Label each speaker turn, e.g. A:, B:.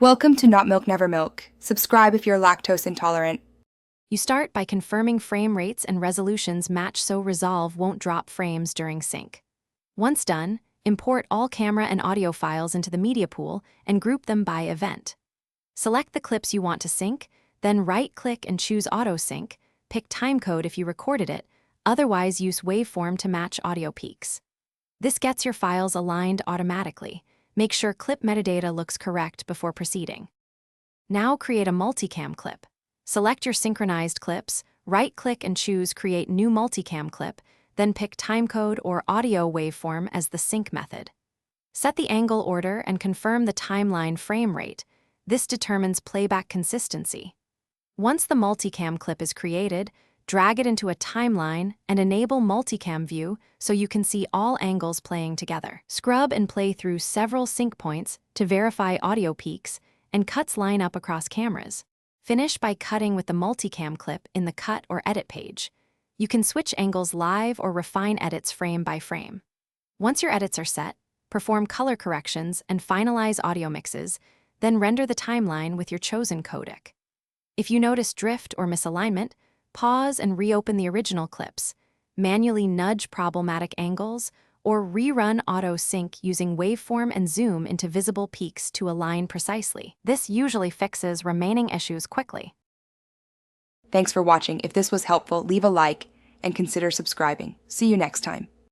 A: Welcome to Not Milk Never Milk. Subscribe if you're lactose intolerant.
B: You start by confirming frame rates and resolutions match so Resolve won't drop frames during sync. Once done, import all camera and audio files into the media pool and group them by event. Select the clips you want to sync, then right-click and choose Auto Sync, pick timecode if you recorded it, otherwise use waveform to match audio peaks. This gets your files aligned automatically. Make sure clip metadata looks correct before proceeding. Now create a multicam clip. Select your synchronized clips, right-click and choose Create New Multicam Clip, then pick timecode or audio waveform as the sync method. Set the angle order and confirm the timeline frame rate. This determines playback consistency. Once the multicam clip is created, drag it into a timeline and enable multicam view so you can see all angles playing together. Scrub and play through several sync points to verify audio peaks, and cuts line up across cameras. Finish by cutting with the multicam clip in the Cut or Edit page. You can switch angles live or refine edits frame by frame. Once your edits are set, perform color corrections and finalize audio mixes, then render the timeline with your chosen codec. If you notice drift or misalignment, pause and reopen the original clips, manually nudge problematic angles, or rerun auto sync using waveform and zoom into visible peaks to align precisely. This usually fixes remaining issues quickly.
A: Thanks for watching. If this was helpful, leave a like and consider subscribing. See you next time.